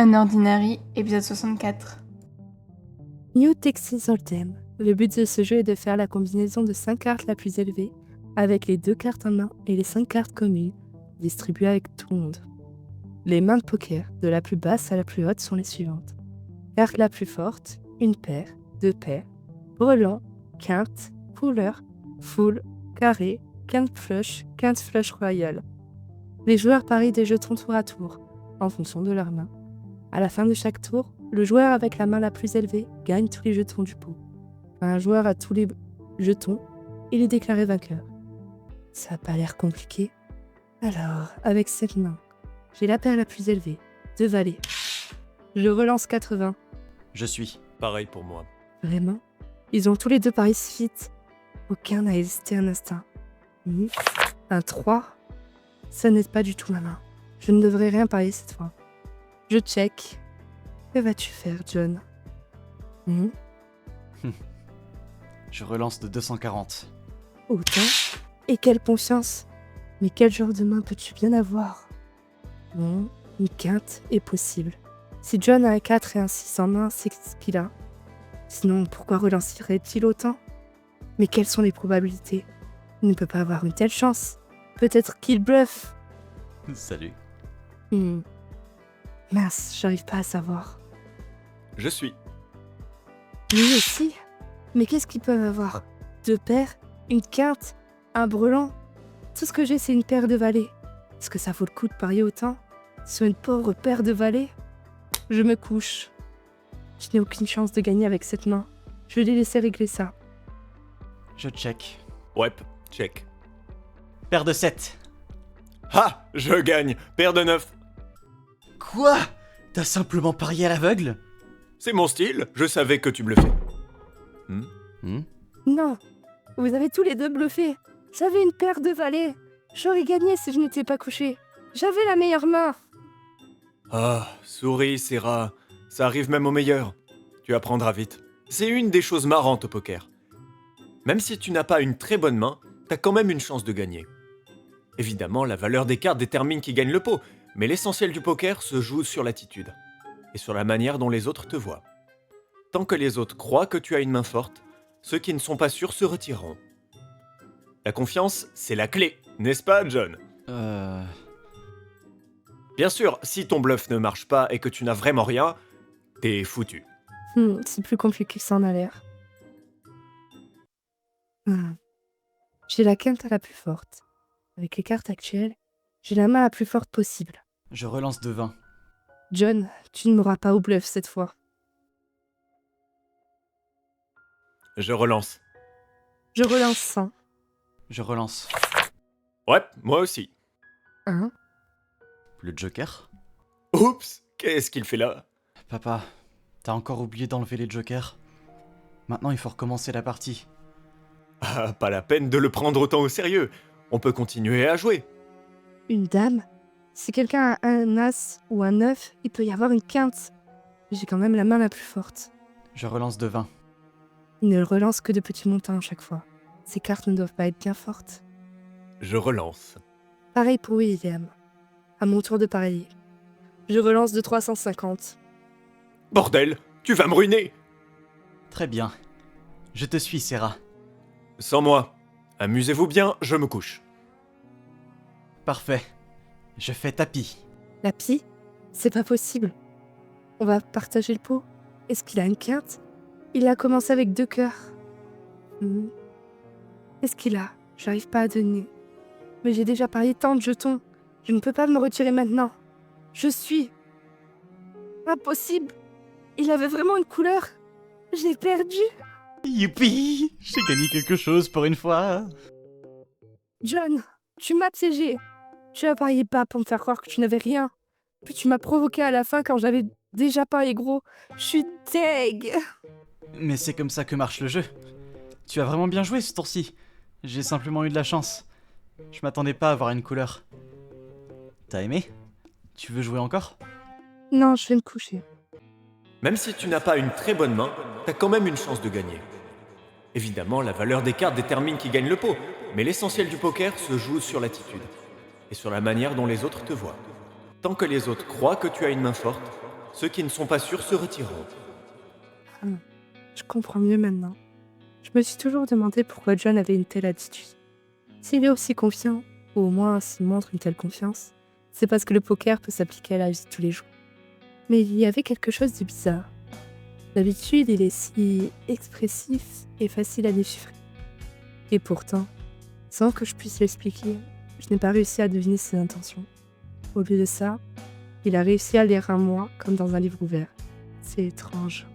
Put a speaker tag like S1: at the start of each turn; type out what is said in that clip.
S1: Un Ordinary, épisode 64.
S2: New Texas Hold'em. Le but de ce jeu est de faire la combinaison de 5 cartes la plus élevée, avec les 2 cartes en main et les 5 cartes communes, distribuées avec tout le monde. Les mains de poker, de la plus basse à la plus haute, sont les suivantes. Carte la plus forte, une paire, 2 paires, brelan, quinte, couleur, full, carré, quinte flush royal. Les joueurs parient des jetons tour à tour, en fonction de leurs mains. À la fin de chaque tour, le joueur avec la main la plus élevée gagne tous les jetons du pot. Quand un joueur a tous les jetons, il est déclaré vainqueur. Ça n'a pas l'air compliqué. Alors, avec cette main, j'ai la paire la plus élevée, 2 valets. Je relance 80.
S3: Je suis. Pareil pour moi.
S2: Vraiment? Ils ont tous les 2 paris si vite. Aucun n'a hésité un instant. Un 3. Ça n'aide pas du tout ma main. Je ne devrais rien parier cette fois. Je check. Que vas-tu faire, John?
S3: Je relance de 240.
S2: Autant? Et quelle confiance! Mais quel genre de main peux-tu bien avoir? Une quinte est possible. Si John a un 4 et un 6 en main, c'est ce qu'il a. Sinon, pourquoi relancerait-il autant? Mais quelles sont les probabilités? Il ne peut pas avoir une telle chance. Peut-être qu'il bluffe.
S3: Salut.
S2: Mince, j'arrive pas à savoir.
S4: Je suis.
S2: Lui aussi? Mais qu'est-ce qu'ils peuvent avoir? 2 paires? Une quinte? Un brelan? Tout ce que j'ai, c'est une paire de valets. Est-ce que ça vaut le coup de parier autant? Sur une pauvre paire de valets? Je me couche. Je n'ai aucune chance de gagner avec cette main. Je vais les laisser régler ça.
S3: Je check.
S4: Ouais, check.
S3: Paire de 7.
S4: Ah, je gagne. Paire de 9.
S3: Quoi? T'as simplement parié à l'aveugle?
S4: C'est mon style, je savais que tu bluffais.
S2: Non, vous avez tous les 2 bluffé. J'avais une paire de valets. J'aurais gagné si je n'étais pas couché. J'avais la meilleure main.
S4: Ah, souris, Sarah. Ça arrive même au meilleur. Tu apprendras vite. C'est une des choses marrantes au poker. Même si tu n'as pas une très bonne main, t'as quand même une chance de gagner. Évidemment, la valeur des cartes détermine qui gagne le pot, mais l'essentiel du poker se joue sur l'attitude et sur la manière dont les autres te voient. Tant que les autres croient que tu as une main forte, ceux qui ne sont pas sûrs se retireront. La confiance, c'est la clé, n'est-ce pas, John? Bien sûr, si ton bluff ne marche pas et que tu n'as vraiment rien, t'es foutu.
S2: C'est plus compliqué que ça en a l'air. J'ai la quinte la plus forte. Avec les cartes actuelles, j'ai la main la plus forte possible.
S3: Je relance de 20.
S2: John, tu ne m'auras pas au bluff cette fois.
S4: Je relance.
S2: Je relance 100.
S3: Je relance.
S4: Ouais, moi aussi.
S2: 1.
S3: Le joker?
S4: Oups, qu'est-ce qu'il fait là?
S3: Papa, t'as encore oublié d'enlever les jokers. Maintenant, il faut recommencer la partie.
S4: Ah, pas la peine de le prendre autant au sérieux. On peut continuer à jouer.
S2: Une dame? Si quelqu'un a un as ou un 9, il peut y avoir une quinte. J'ai quand même la main la plus forte.
S3: Je relance de 20.
S2: Il ne relance que de petits montants à chaque fois. Ces cartes ne doivent pas être bien fortes.
S4: Je relance.
S2: Pareil pour William. À mon tour de parier. Je relance de 350.
S4: Bordel, tu vas me ruiner.
S3: Très bien. Je te suis, Sarah.
S4: Sans moi. Amusez-vous bien, je me couche.
S3: Parfait. Je fais tapis.
S2: La pie? C'est pas possible. On va partager le pot. Est-ce qu'il a une quinte? Il a commencé avec 2 cœurs. Qu'est-ce qu'il a? J'arrive pas à donner. Mais j'ai déjà parié tant de jetons. Je ne peux pas me retirer maintenant. Je suis... Impossible. Il avait vraiment une couleur. J'ai perdu.
S3: Youpi! J'ai gagné quelque chose pour une fois.
S2: John, tu m'as piégé. Tu as parié bas pour me faire croire que tu n'avais rien. Puis tu m'as provoqué à la fin quand j'avais déjà parié gros. Je suis deg.
S3: Mais c'est comme ça que marche le jeu. Tu as vraiment bien joué ce tour-ci. J'ai simplement eu de la chance. Je m'attendais pas à avoir une couleur. T'as aimé? Tu veux jouer encore?
S2: Non, je vais me coucher.
S4: Même si tu n'as pas une très bonne main, t'as quand même une chance de gagner. Évidemment, la valeur des cartes détermine qui gagne le pot, mais l'essentiel du poker se joue sur l'attitude et sur la manière dont les autres te voient. Tant que les autres croient que tu as une main forte, Ceux qui ne sont pas sûrs se retireront.
S2: Je comprends mieux maintenant. Je me suis toujours demandé pourquoi John avait une telle attitude. S'il est aussi confiant, ou au moins s'il montre une telle confiance, c'est parce que le poker peut s'appliquer à la vie de tous les jours. Mais il y avait quelque chose de bizarre. D'habitude, il est si expressif et facile à déchiffrer. Et pourtant, sans que je puisse l'expliquer, je n'ai pas réussi à deviner ses intentions. Au lieu de ça, il a réussi à lire un moi comme dans un livre ouvert. C'est étrange.